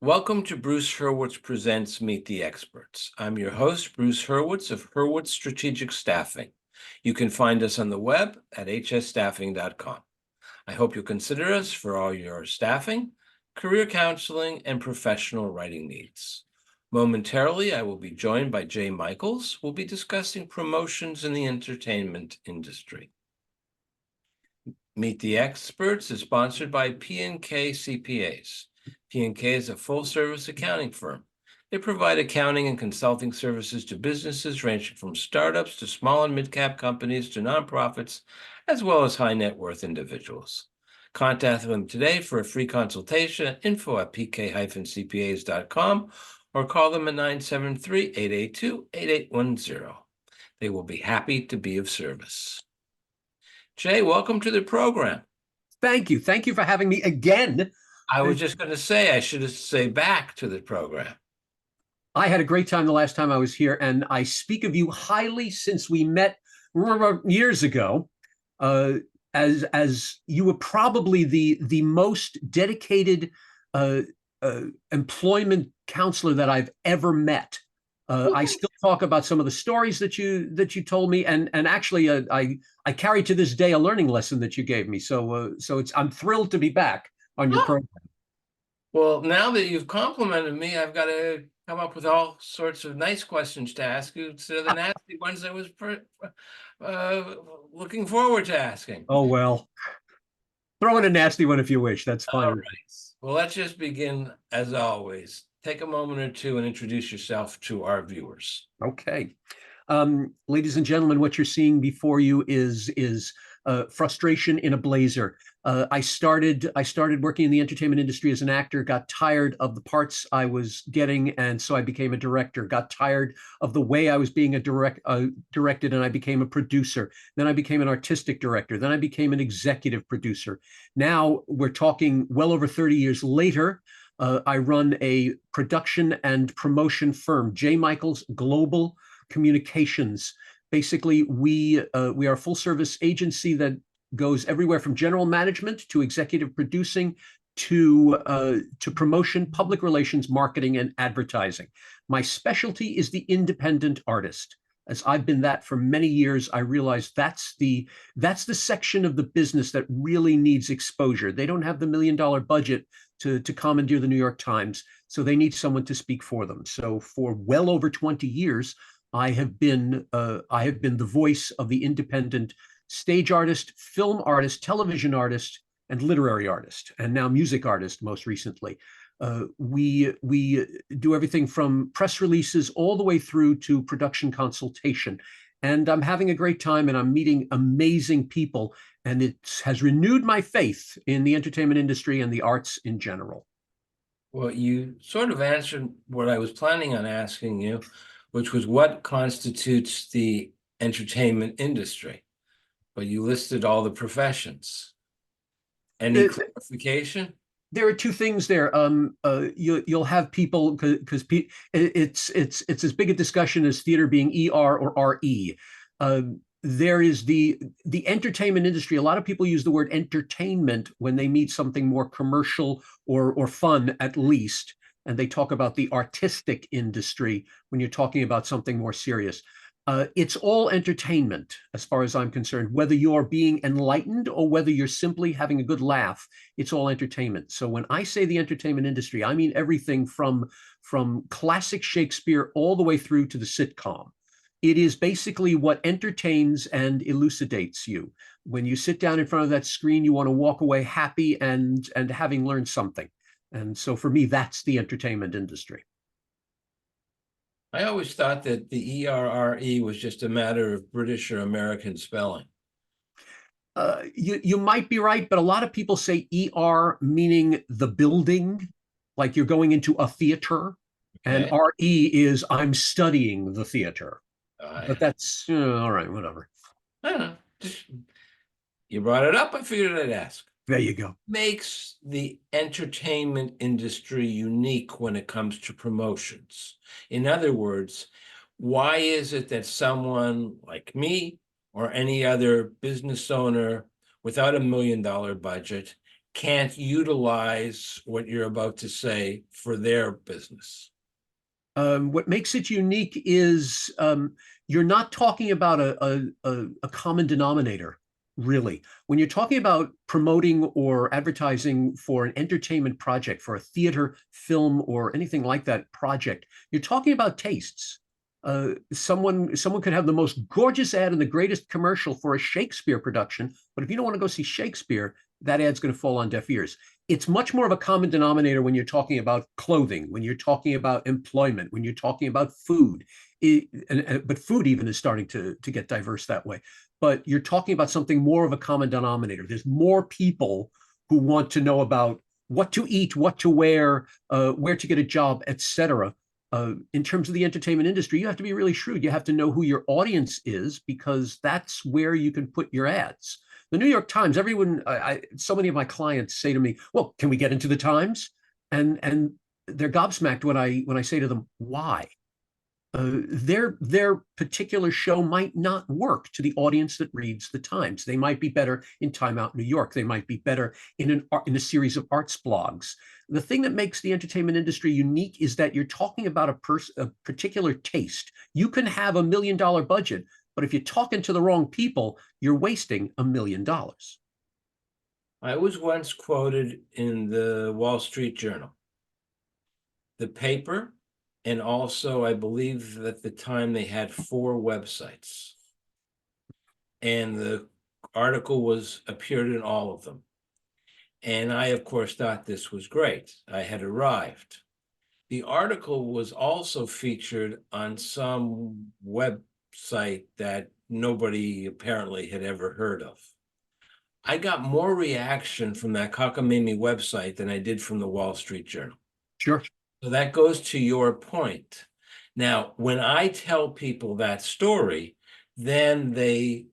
Welcome to Bruce Hurwitz Presents Meet the Experts. I'm your host, Bruce Hurwitz of Hurwitz Strategic Staffing. You can find us on the web at hsstaffing.com. I hope you'll consider us for all your staffing, career counseling, and professional writing needs. Momentarily, I will be joined by Jay Michaels. We'll be discussing promotions in the entertainment industry. Meet the Experts is sponsored by P&K CPAs. P&K is a full-service accounting firm. They provide accounting and consulting services to businesses ranging from startups to small and mid-cap companies to nonprofits, as well as high-net-worth individuals. Contact them today for a free consultation at info@pk-cpas.com or call them at 973-882-8810. They will be happy to be of service. Jay, welcome to the program. Thank you. Thank you for having me again. I was just going to say, I should have said back to the program. I had a great time the last time I was here, and I speak of you highly since we met years ago, as you were probably the most dedicated employment counselor that I've ever met. I still talk about some of the stories that you told me, and actually I carry to this day a learning lesson that you gave me. So I'm thrilled to be back on your program. Well, now that you've complimented me, I've got to come up with all sorts of nice questions to ask you instead of the nasty ones I was looking forward to asking. Oh, well, throw in a nasty one if you wish. That's fine. All right. Well, let's just begin as always. Take a moment or two and introduce yourself to our viewers. Okay. Ladies and gentlemen, what you're seeing before you is frustration in a blazer. I started working in the entertainment industry as an actor, got tired of the parts I was getting, and so I became a director. Got tired of the way I was being directed, and I became a producer. Then I became an artistic director. Then I became an executive producer. Now we're talking well over 30 years later. I run a production and promotion firm, J. Michaels Global Communications. Basically, we are a full-service agency that goes everywhere from general management to executive producing to promotion, public relations, marketing, and advertising. My specialty is the independent artist. As I've been that for many years, I realize that's the section of the business that really needs exposure. They don't have the $1 million budget to commandeer the New York Times, so they need someone to speak for them. So for well over 20 years, I have been the voice of the independent stage artist, film artist, television artist, and literary artist, and now music artist most recently. We do everything from press releases all the way through to production consultation. And I'm having a great time, and I'm meeting amazing people, and it has renewed my faith in the entertainment industry and the arts in general. Well, you sort of answered what I was planning on asking you, which was what constitutes the entertainment industry. But you listed all the professions. Any clarification? There are two things there. You'll have people, because it's as big a discussion as theater being ER or RE. There is the entertainment industry. A lot of people use the word entertainment when they mean something more commercial or fun, at least. And they talk about the artistic industry when you're talking about something more serious. It's all entertainment, as far as I'm concerned. Whether you're being enlightened or whether you're simply having a good laugh, it's all entertainment. So when I say the entertainment industry, I mean everything from classic Shakespeare all the way through to the sitcom. It is basically what entertains and elucidates you. When you sit down in front of that screen, you want to walk away happy and having learned something. And so for me, that's the entertainment industry. I always thought that the ERRE was just a matter of British or American spelling. You might be right, but a lot of people say ER meaning the building, like you're going into a theater, and RE is I'm studying the theater. But that's all right, whatever. I don't know. You brought it up, I figured I'd ask. There you go. Makes the entertainment industry unique when it comes to promotions? In other words, why is it that someone like me or any other business owner without $1 million budget can't utilize what you're about to say for their business? What makes it unique is you're not talking about a common denominator, really. When you're talking about promoting or advertising for an entertainment project, for a theater, film, or anything like that project, you're talking about tastes. Someone could have the most gorgeous ad and the greatest commercial for a Shakespeare production, but if you don't want to go see Shakespeare, that ad's going to fall on deaf ears. It's much more of a common denominator when you're talking about clothing, when you're talking about employment, when you're talking about food. But food even is starting to get diverse that way. But you're talking about something more of a common denominator. There's more people who want to know about what to eat, what to wear, where to get a job, etc. In terms of the entertainment industry, you have to be really shrewd. You have to know who your audience is, because that's where you can put your ads. The New York Times, everyone, so many of my clients say to me, well, can we get into the Times? And they're gobsmacked when I say to them, why? Their particular show might not work to the audience that reads the Times. They might be better in Time Out New York. They might be better in a series of arts blogs. The thing that makes the entertainment industry unique is that you're talking about a particular taste. You can have $1 million budget, but if you're talking to the wrong people, you're wasting $1 million. I was once quoted in the Wall Street Journal, the paper, and also I believe at the time they had 4 websites. And the article appeared in all of them. And I, of course, thought this was great. I had arrived. The article was also featured on some website that nobody apparently had ever heard of. I got more reaction from that cockamamie website than I did from the Wall Street Journal. Sure. So that goes to your point. Now, when I tell people that story, then they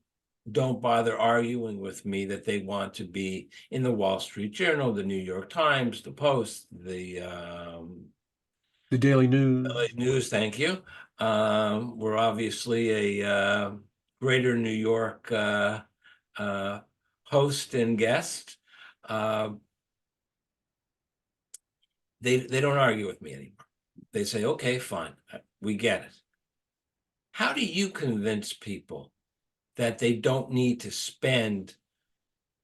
don't bother arguing with me that they want to be in the Wall Street Journal, the New York Times, the Post, the Daily News. LA News, thank you. We're obviously a greater New York host and guest. They don't argue with me anymore. They say, okay, fine, we get it. How do you convince people that they don't need to spend,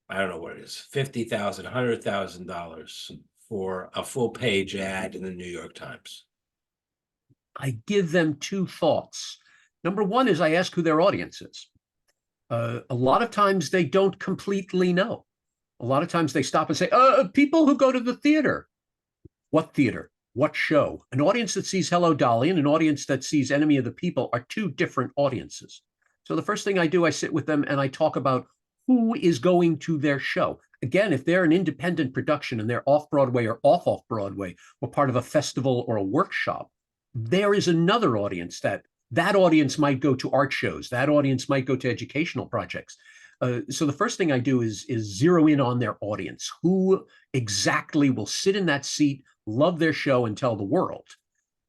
I don't know what it is, $50,000, $100,000 for a full page ad in the New York Times? I give them 2 thoughts. Number one is I ask who their audience is. A lot of times they don't completely know. A lot of times they stop and say, people who go to the theater. What theater? What show? An audience that sees Hello, Dolly and an audience that sees Enemy of the People are 2 different audiences. So the first thing I do, I sit with them and I talk about who is going to their show. Again, if they're an independent production and they're off Broadway or off Broadway or part of a festival or a workshop, there is another audience that audience might go to art shows. That audience might go to educational projects. So the first thing I do is zero in on their audience. Who exactly will sit in that seat, love their show, and tell the world?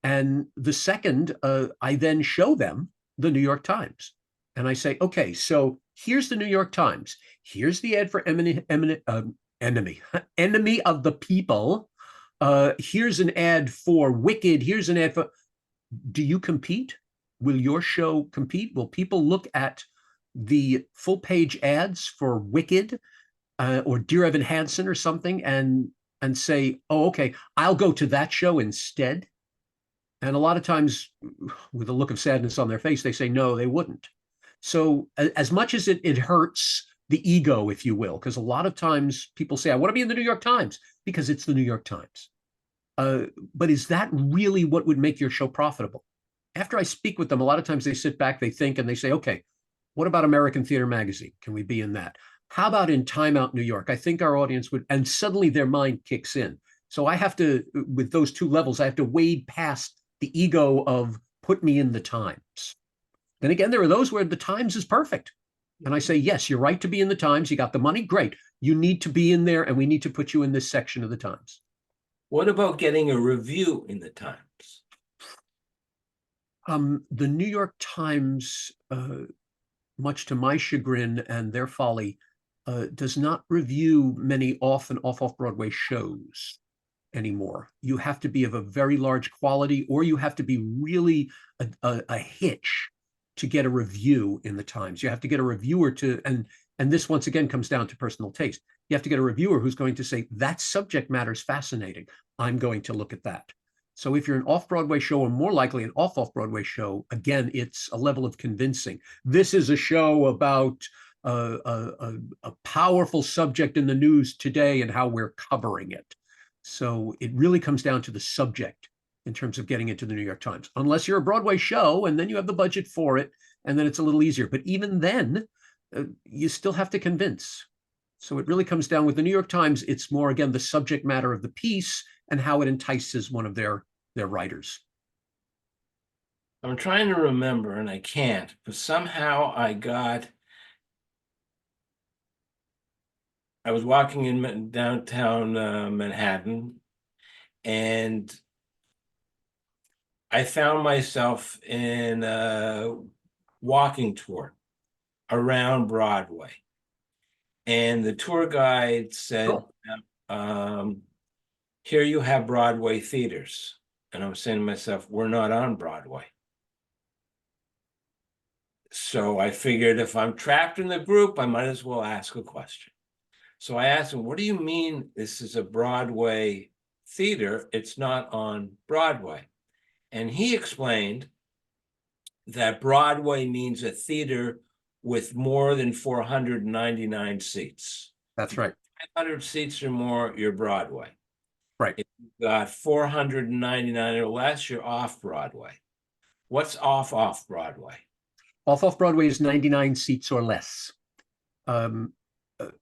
And the second, I then show them the New York Times. And I say, okay, so here's the New York Times. Here's the ad for Enemy of the People. Here's an ad for Wicked. Here's an ad for... Do you compete? Will your show compete? Will people look at the full page ads for Wicked or Dear Evan Hansen or something and say, oh, okay, I'll go to that show instead? And a lot of times, with a look of sadness on their face, they say, no, they wouldn't. So as much as it hurts the ego, if you will, because a lot of times people say, I want to be in the New York Times because it's the New York Times. But is that really what would make your show profitable? After I speak with them, a lot of times they sit back, they think, and they say, okay, what about American Theater Magazine? Can we be in that? How about in Time Out New York? I think our audience would, and suddenly their mind kicks in. So I have to, with those 2 levels, I have to wade past the ego of put me in the Times. Then again, there are those where the Times is perfect. And I say, yes, you're right to be in the Times. You got the money, great. You need to be in there, and we need to put you in this section of the Times. What about getting a review in the Times? The New York Times, much to my chagrin and their folly, does not review many off and off Broadway shows anymore. You have to be of a very large quality, or you have to be really a hitch to get a review in the Times. You have to get a reviewer to, and this once again comes down to personal taste. You have to get a reviewer who's going to say, that subject matter is fascinating. I'm going to look at that. So if you're an off-Broadway show, or more likely an off-Broadway show, again, it's a level of convincing. This is a show about a powerful subject in the news today and how we're covering it. So it really comes down to the subject in terms of getting into the New York Times, unless you're a Broadway show and then you have the budget for it, and then it's a little easier. But even then, you still have to convince. So it really comes down with the New York Times. It's more, again, the subject matter of the piece and how it entices one of their writers. I'm trying to remember, and I can't, but somehow I was walking in downtown Manhattan, and I found myself in a walking tour around Broadway. And the tour guide said, here you have Broadway theaters. And I'm saying to myself, we're not on Broadway. So I figured if I'm trapped in the group, I might as well ask a question. So I asked him, what do you mean this is a Broadway theater? It's not on Broadway. And he explained that Broadway means a theater with more than 499 seats. That's right. 500 seats or more, you're Broadway. Right. If you've got 499 or less, you're off Broadway. What's off Broadway? Off Broadway is 99 seats or less.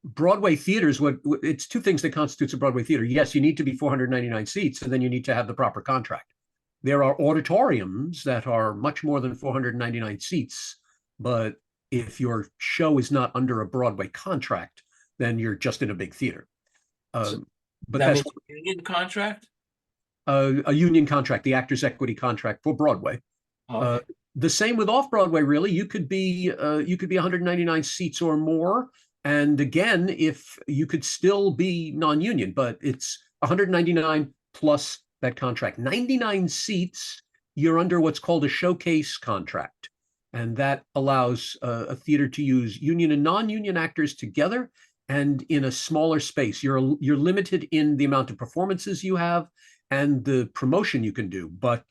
Broadway theaters, it's two things that constitutes a Broadway theater. Yes, you need to be 499 seats, and then you need to have the proper contract. There are auditoriums that are much more than 499 seats, but if your show is not under a Broadway contract, then you're just in a big theater. But that's a union contract? A union contract, the Actors Equity contract for Broadway. Okay. The same with off-Broadway, really. You could be 199 seats or more. And again, if you could still be non-union, but it's 199 plus that contract. 99 seats, you're under what's called a showcase contract. And that allows a theater to use union and non-union actors together and in a smaller space. You're limited in the amount of performances you have and the promotion you can do, but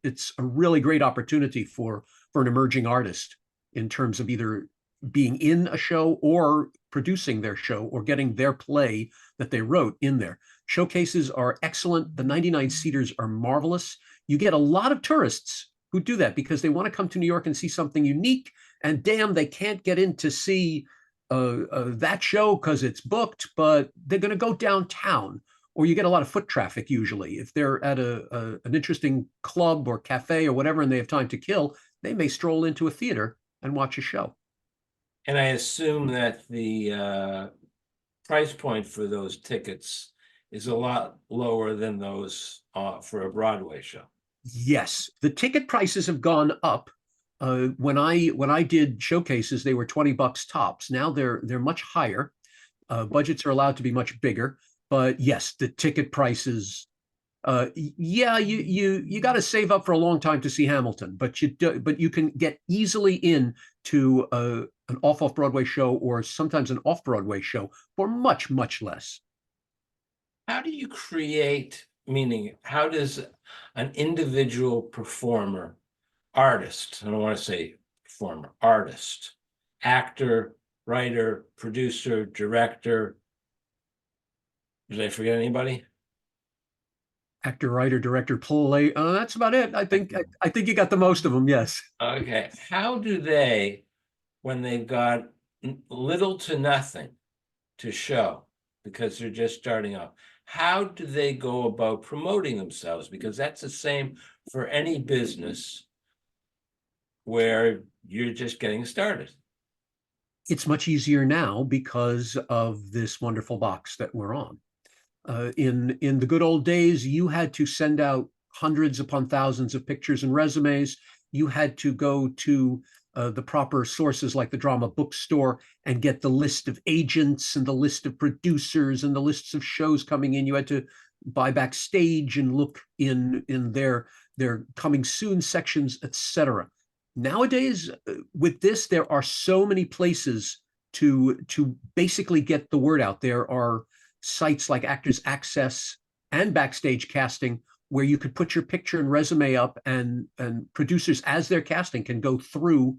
it's a really great opportunity for an emerging artist in terms of either being in a show or producing their show or getting their play that they wrote in there. Showcases are excellent. The 99 seaters are marvelous. You get a lot of tourists who do that because they want to come to New York and see something unique, and damn, they can't get in to see that show because it's booked, but they're going to go downtown. Or you get a lot of foot traffic usually. If they're at an interesting club or cafe or whatever and they have time to kill, they may stroll into a theater and watch a show. And I assume that the price point for those tickets is a lot lower than those for a Broadway show. Yes, the ticket prices have gone up. When I did showcases, they were $20 tops. Now they're much higher. Budgets are allowed to be much bigger. But yes, the ticket prices. Yeah, you got to save up for a long time to see Hamilton, but you can get easily in to an off Broadway show or sometimes an off Broadway show for much less. How do you create? Meaning, how does an individual performer, artist? I don't want to say performer, artist, actor, writer, producer, director. Did I forget anybody? Actor, writer, director, play. That's about it. I think you got the most of them. Yes. Okay. How do they, when they've got little to nothing to show because they're just starting off, how do they go about promoting themselves? Because that's the same for any business where you're just getting started. It's much easier now because of this wonderful box that we're on. In the good old days, you had to send out hundreds upon thousands of pictures and resumes. You had to go to the proper sources like the Drama Bookstore and get the list of agents and the list of producers and the lists of shows coming in. You had to buy backstage and look in their coming soon sections, etc. Nowadays, with this, there are so many places to basically get the word out. There are sites like Actors Access and Backstage Casting where you could put your picture and resume up, and producers, as they're casting, can go through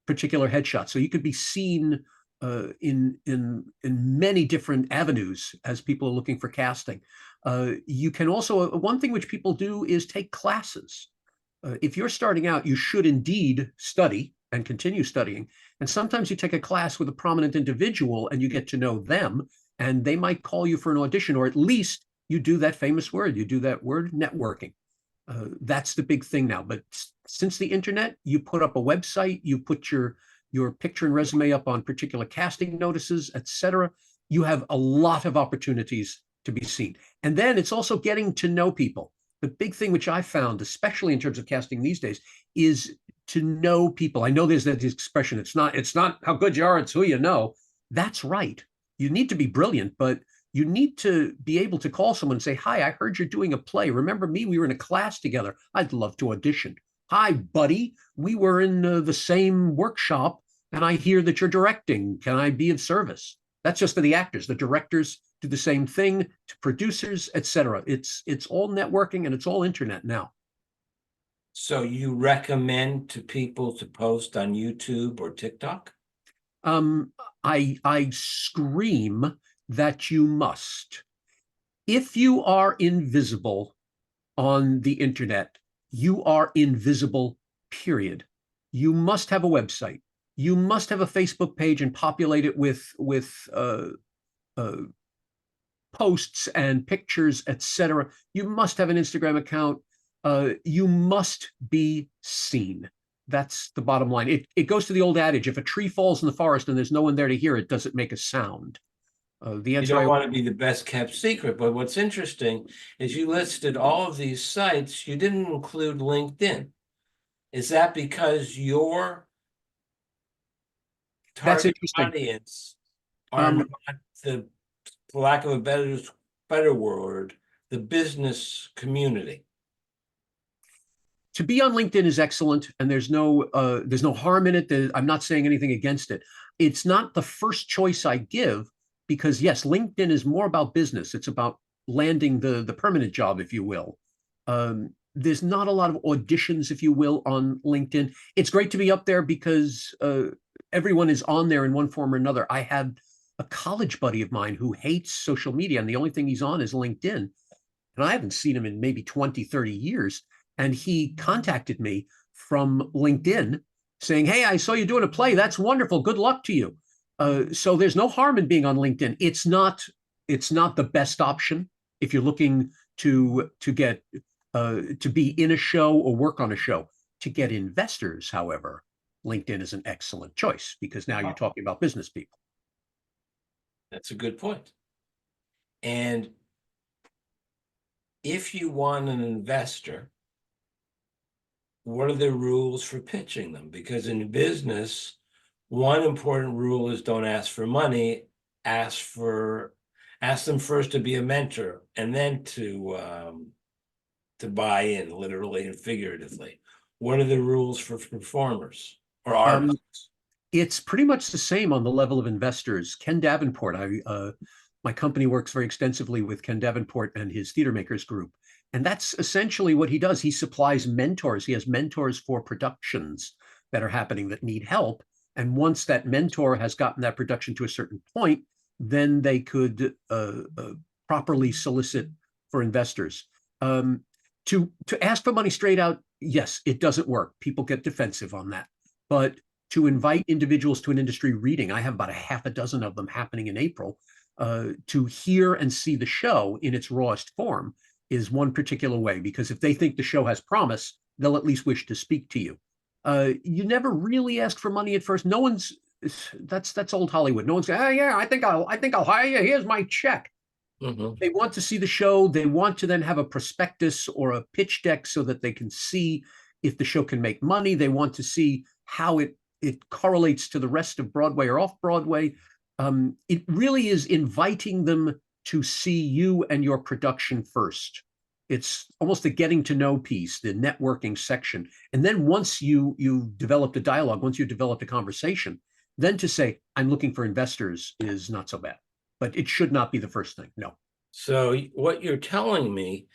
particular headshots. So you could be seen in many different avenues as people are looking for casting. You can also, one thing which people do is take classes. If you're starting out, you should indeed study and continue studying. And sometimes you take a class with a prominent individual and you get to know them, and they might call you for an audition, or at least you do that famous word, you do that word, networking. That's the big thing now. But since the internet, you put up a website, you put your picture and resume up on particular casting notices, etc. You have a lot of opportunities to be seen. And then it's also getting to know people. The big thing which I found, especially in terms of casting these days, is to know people. I know there's that expression, it's not how good you are, it's who you know. That's right. You need to be brilliant, but you need to be able to call someone and say, hi, I heard you're doing a play. Remember me? We were in a class together. I'd love to audition. Hi, buddy. We were in the same workshop, and I hear that you're directing. Can I be of service? That's just for the actors. The directors do the same thing to producers, etc. It's all networking, and it's all internet now. So you recommend to people to post on YouTube or TikTok? I scream that you must. If you are invisible on the internet, you are invisible, period. You must have a website. You must have a Facebook page and populate it with posts and pictures, etc. You must have an Instagram account. You must be seen. That's the bottom line. It goes to the old adage, if a tree falls in the forest and there's no one there to hear it, does it make a sound? The answer, you don't want to be the best kept secret, but what's interesting is you listed all of these sites, you didn't include LinkedIn. Is that because your target audience are not the, for lack of a better word, the business community? To be on LinkedIn is excellent, and there's no harm in it. I'm not saying anything against it. It's not the first choice I give, because yes, LinkedIn is more about business. It's about landing the permanent job, if you will. There's not a lot of auditions, if you will, on LinkedIn. It's great to be up there because everyone is on there in one form or another. I had a college buddy of mine who hates social media, and the only thing he's on is LinkedIn. And I haven't seen him in maybe 20, 30 years. And he contacted me from LinkedIn saying, hey, I saw you doing a play. That's wonderful. Good luck to you. So there's no harm in being on LinkedIn. It's not the best option if you're looking to get to be in a show or work on a show. To get investors, however, LinkedIn is an excellent choice, because now you're talking about business people. That's a good point. And if you want an investor, what are the rules for pitching them? Because in business, one important rule is don't ask for money, ask them first to be a mentor, and then to buy in, literally and figuratively. What are the rules for performers or artists? It's pretty much the same on the level of investors. Ken Davenport, my company works very extensively with Ken Davenport and his Theater Makers group. And that's essentially what he does. He supplies mentors. He has mentors for productions that are happening that need help. And once that mentor has gotten that production to a certain point, then they could properly solicit for investors. To ask for money straight out, yes, it doesn't work. People get defensive on that. But to invite individuals to an industry reading, I have about a half a dozen of them happening in April, to hear and see the show in its rawest form is one particular way, because if they think the show has promise, they'll at least wish to speak to you. You never really ask for money at first. No one's, that's old Hollywood. No one's saying, oh yeah, I think I'll hire you. Here's my check. Mm-hmm. They want to see the show. They want to then have a prospectus or a pitch deck so that they can see if the show can make money. They want to see how it it correlates to the rest of Broadway or off Broadway. It really is inviting them to see you and your production first. It's almost a getting to know piece, the networking section. And then once you've developed a dialogue, once you've developed a conversation, then to say, I'm looking for investors is not so bad. But it should not be the first thing. No. So what you're telling me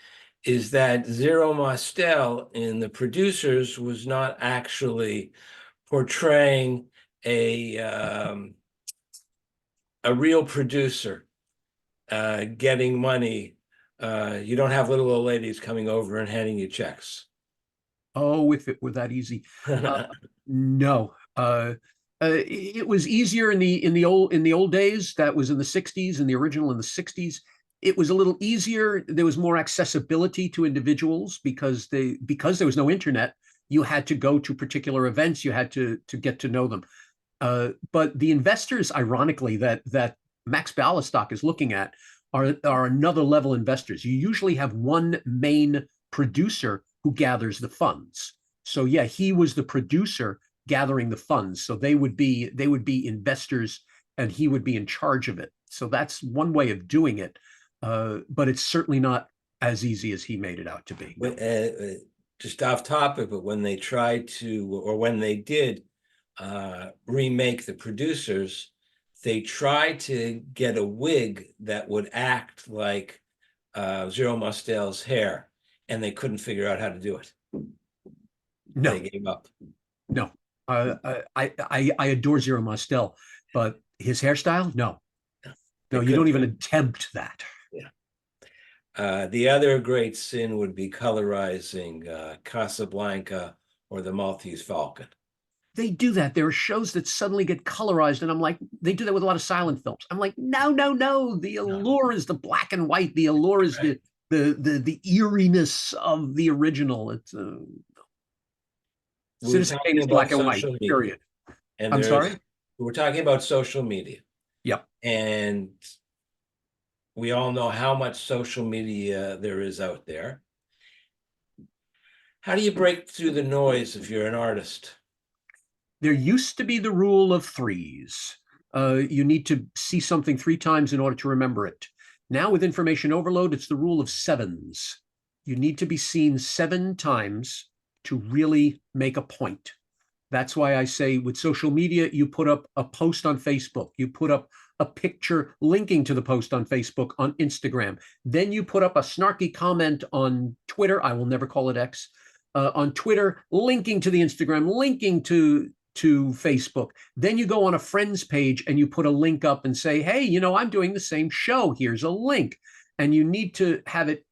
is that Zero Mostel in the producers was not actually portraying a real producer getting money. You don't have little old ladies coming over and handing you checks. Oh, if it were that easy. No. It was easier in the old days. That was in the 60s, and the original in the 60s. It was a little easier. There was more accessibility to individuals because there was no internet. You had to go to particular events. You had to get to know them. But the investors, ironically, that Max Ballistock is looking at are another level investors. You usually have one main producer who gathers the funds. So yeah, he was the producer gathering the funds. So they would be investors, and he would be in charge of it. So that's one way of doing it, but it's certainly not as easy as he made it out to be. Just off topic, but when they tried to, or when they did remake the producers, they tried to get a wig that would act like Zero Mostel's hair, and they couldn't figure out how to do it. No, they gave up. No, I adore Zero Mostel, but his hairstyle, no, you don't even attempt that. Yeah. The other great sin would be colorizing Casablanca or the Maltese Falcon. They do that. There are shows that suddenly get colorized, and I'm like, they do that with a lot of silent films. I'm like, no. The allure is the black and white. The allure is the eeriness of the original. It's Citizen Kane is black and white. Period. And I'm sorry. We're talking about social media. Yep. And we all know how much social media there is out there. How do you break through the noise if you're an artist? There used to be the rule of threes. You need to see something 3 times in order to remember it. Now with information overload, it's the rule of sevens. You need to be seen 7 times to really make a point. That's why I say with social media, you put up a post on Facebook, you put up a picture linking to the post on Facebook, on Instagram. Then you put up a snarky comment on Twitter. I will never call it X. On Twitter, linking to the Instagram, linking to Facebook. Then you go on a friend's page and you put a link up and say, hey, I'm doing the same show. Here's a link. And you need to have it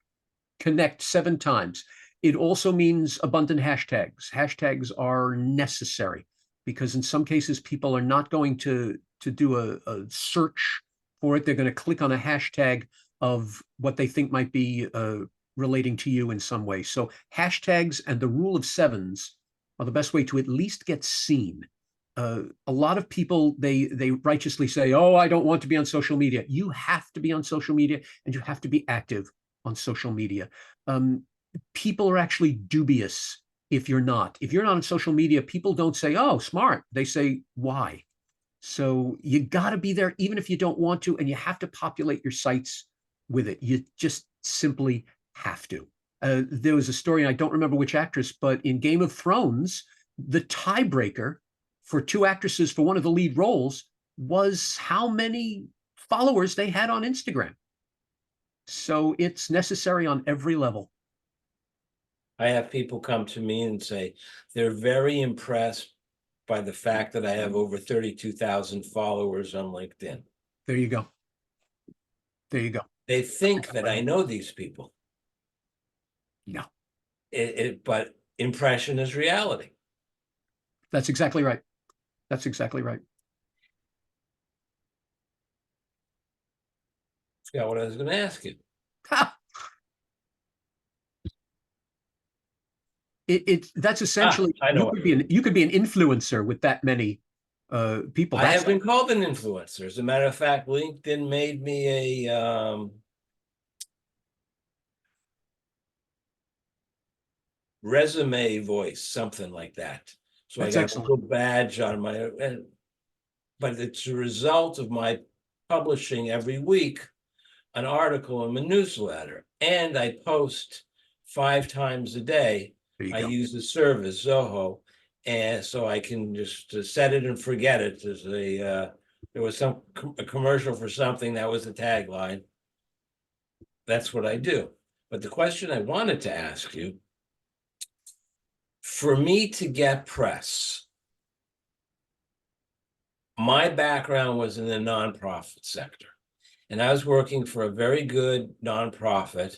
connect 7 times. It also means abundant hashtags. Hashtags are necessary because in some cases, people are not going to do a search for it. They're going to click on a hashtag of what they think might be relating to you in some way. So hashtags and the rule of sevens are the best way to at least get seen. A lot of people, they righteously say, oh, I don't want to be on social media. You have to be on social media, and you have to be active on social media. People are actually dubious if you're not. If you're not on social media, people don't say, oh, smart. They say, why? So you got to be there even if you don't want to, and you have to populate your sites with it. You just simply have to. There was a story, and I don't remember which actress, but in Game of Thrones, the tiebreaker for 2 actresses for one of the lead roles was how many followers they had on Instagram. So it's necessary on every level. I have people come to me and say they're very impressed by the fact that I have over 32,000 followers on LinkedIn. There you go. There you go. They think that I know these people. No. But impression is reality. That's exactly right. That's exactly right. Forgot what I was going to ask you. That's essentially, I know you could be an influencer with that many people. I have been called an influencer. As a matter of fact, LinkedIn made me a resume voice, something like that. So I That's got a excellent. little badge on my, but it's a result of my publishing every week an article in my newsletter, and I post 5 times a day. There you I go. use the service Zoho, and so I can just set it and forget it. There was a commercial for something that was the tagline. That's what I do. But the question I wanted to ask you, for me to get press, my background was in the nonprofit sector, and I was working for a very good nonprofit,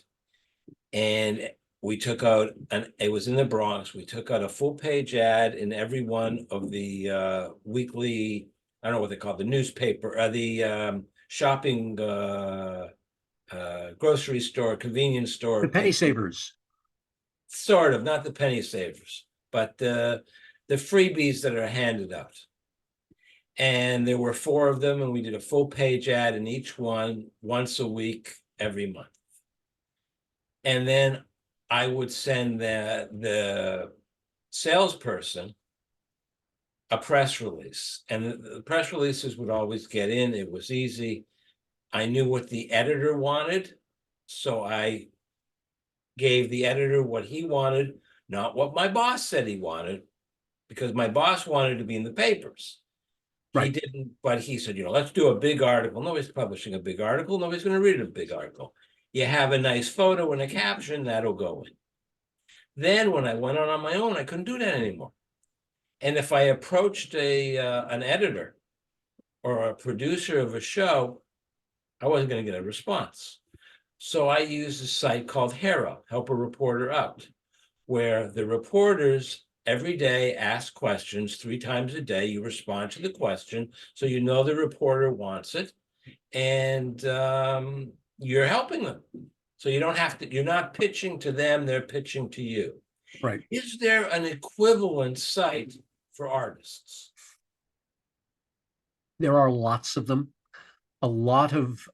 and we took out, and it was in the Bronx, we took out a full-page ad in every one of the weekly, I don't know what they call it, the newspaper, the shopping, grocery store, convenience store. The penny savers. Sort of, not the penny savers, but the freebies that are handed out. And there were 4 of them, and we did a full-page ad in each one once a week, every month. And then I would send the salesperson a press release, and the press releases would always get in. It was easy. I knew what the editor wanted, so I gave the editor what he wanted, not what my boss said he wanted, because my boss wanted to be in the papers. He didn't, but he said, let's do a big article. Nobody's publishing a big article. Nobody's going to read a big article. You have a nice photo and a caption, that'll go in. Then when I went on my own, I couldn't do that anymore. And if I approached an editor or a producer of a show, I wasn't going to get a response. So I used a site called Hero, Help a Reporter Out, where the reporters every day ask questions 3 times a day. You respond to the question, so you know the reporter wants it, and you're helping them. So you don't have to, you're not pitching to them, they're pitching to you. Right. Is there an equivalent site for artists? There are lots of them. A lot of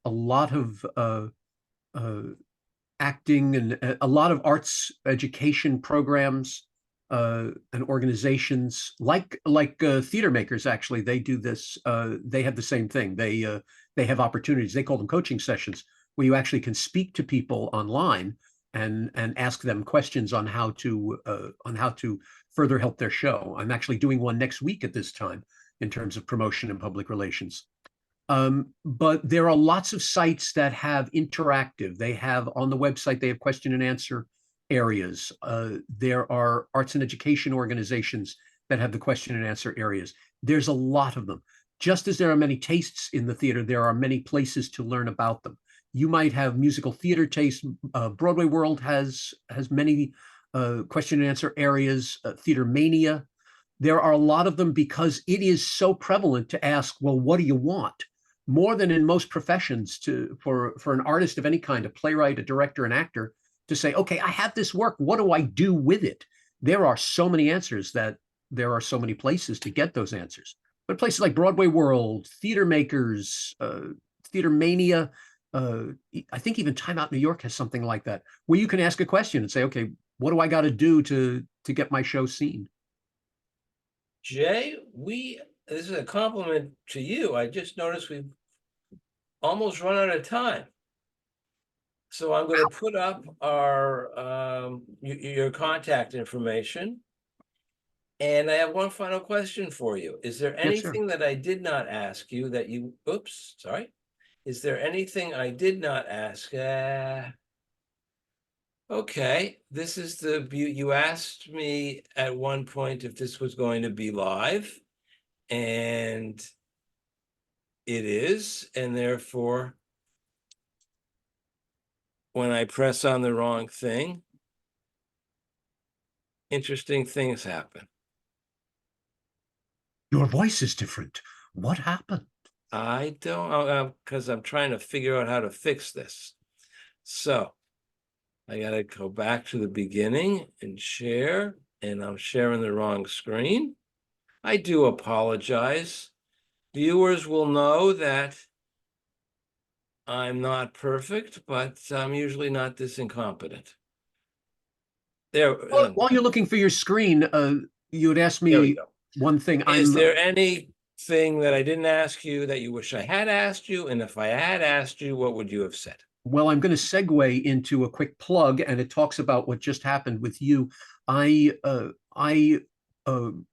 acting and a lot of arts education programs and organizations like theater makers. Actually, they do this. They have the same thing. They have opportunities. They call them coaching sessions, where you actually can speak to people online and ask them questions on how to further help their show. I'm actually doing one next week at this time in terms of promotion and public relations. But there are lots of sites that have interactive. They have on the website, they have question and answer areas. There are arts and education organizations that have the question and answer areas. There's a lot of them. Just as there are many tastes in the theater, there are many places to learn about them. You might have musical theater taste. Broadway World has many question and answer areas. Theater Mania. There are a lot of them because it is so prevalent to ask, well, what do you want? More than in most professions, for an artist of any kind, a playwright, a director, an actor, to say, okay, I have this work. What do I do with it? There are so many answers that there are so many places to get those answers. But places like Broadway World, Theater Makers, Theater Mania, I think even Time Out New York has something like that, where you can ask a question and say, okay, what do I got to do to get my show seen? Jay, this is a compliment to you. I just noticed we've almost run out of time. So I'm going to put up your contact information. And I have one final question for you. Is there anything that I did not ask you that you, oops, sorry. Is there anything I did not ask? Okay, this is you asked me at one point if this was going to be live, and it is, and therefore, when I press on the wrong thing, interesting things happen. Your voice is different. What happened? I don't, because I'm trying to figure out how to fix this. So I got to go back to the beginning and share, and I'm sharing the wrong screen. I do apologize. Viewers will know that I'm not perfect, but I'm usually not this incompetent. There. While you're looking for your screen, You had asked There we me go. one thing. Is there anything that I didn't ask you that you wish I had asked you? And if I had asked you, what would you have said? Well, I'm going to segue into a quick plug, and it talks about what just happened with you. I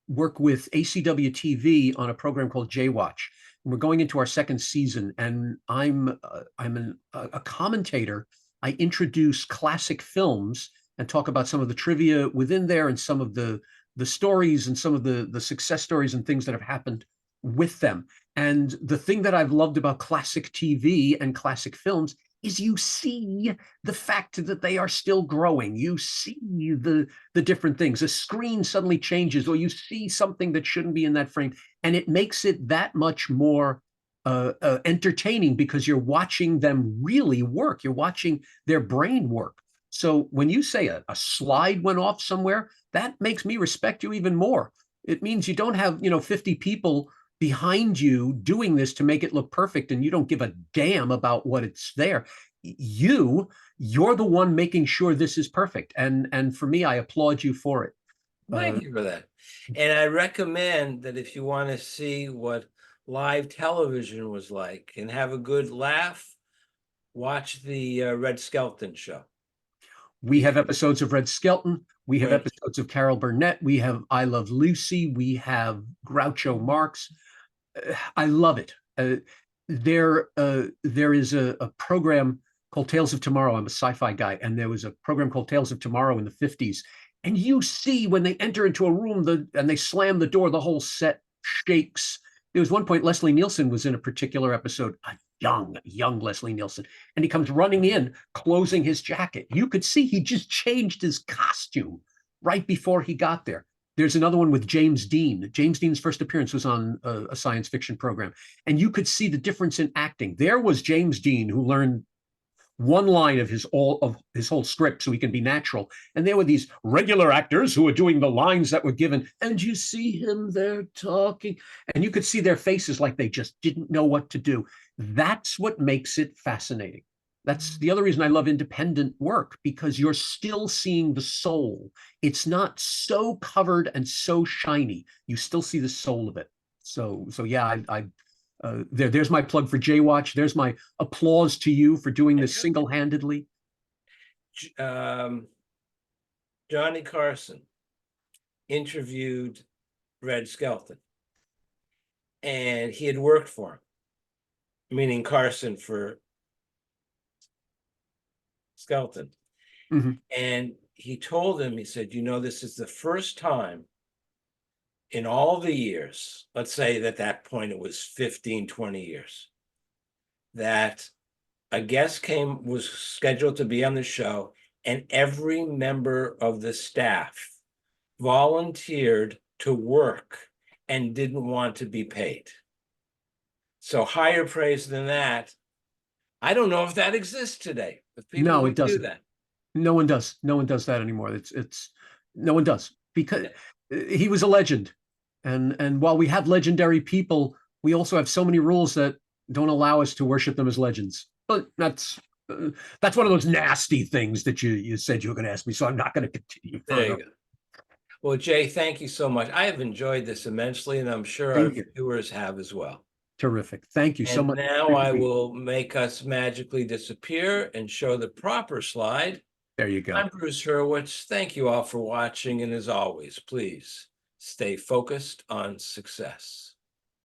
work with ACW-TV on a program called J-Watch. We're going into our second season, and a commentator. I introduce classic films and talk about some of the trivia within there and some of the stories and some of the success stories and things that have happened with them. And the thing that I've loved about classic TV and classic films is you see the fact that they are still growing. You see the different things. A screen suddenly changes, or you see something that shouldn't be in that frame, and it makes it that much more entertaining because you're watching them really work. You're watching their brain work. So when you say a slide went off somewhere, that makes me respect you even more. It means you don't have 50 people behind you doing this to make it look perfect, and you don't give a damn about what it's there. You're the one making sure this is perfect, and for me, I applaud you for it. Thank you for that. And I recommend that if you want to see what live television was like and have a good laugh, watch the Red Skelton show. We have episodes of Red Skelton. We have Right. episodes of Carol Burnett. We have I Love Lucy. We have Groucho Marx. I love it. There is a program called Tales of Tomorrow. I'm a sci-fi guy, and there was a program called Tales of Tomorrow in the 50s. And you see when they enter into a room and they slam the door, the whole set shakes. There was one point Leslie Nielsen was in a particular episode, a young Leslie Nielsen, and he comes running in, closing his jacket. You could see he just changed his costume right before he got there. There's another one with James Dean. James Dean's first appearance was on a science fiction program, and you could see the difference in acting. There was James Dean, who learned one line of his whole script so he can be natural, and there were these regular actors who were doing the lines that were given, and you see him there talking, and you could see their faces like they just didn't know what to do. That's what makes it fascinating. That's the other reason I love independent work, because you're still seeing the soul. It's not so covered and so shiny. You still see the soul of it. So yeah, there's my plug for J-Watch. There's my applause to you for doing this single-handedly. Johnny Carson interviewed Red Skelton, and he had worked for him, meaning Carson for Skelton. Mm-hmm. And he told him, he said, this is the first time in all the years, let's say at that point it was 15, 20 years, that a guest was scheduled to be on the show, and every member of the staff volunteered to work and didn't want to be paid. So higher praise than that. I don't know if that exists today. If people No, it do doesn't. that. No one does. No one does that anymore. It's no one does, because he was a legend. And while we have legendary people, we also have so many rules that don't allow us to worship them as legends. But that's one of those nasty things that you said you were going to ask me, so I'm not going to continue further. There you go. Well, Jay, thank you so much. I have enjoyed this immensely, and I'm sure our viewers have as well. Terrific. Thank you so much. Now I will make us magically disappear and show the proper slide. There you go. I'm Bruce Hurwitz. Thank you all for watching, and as always, please stay focused on success.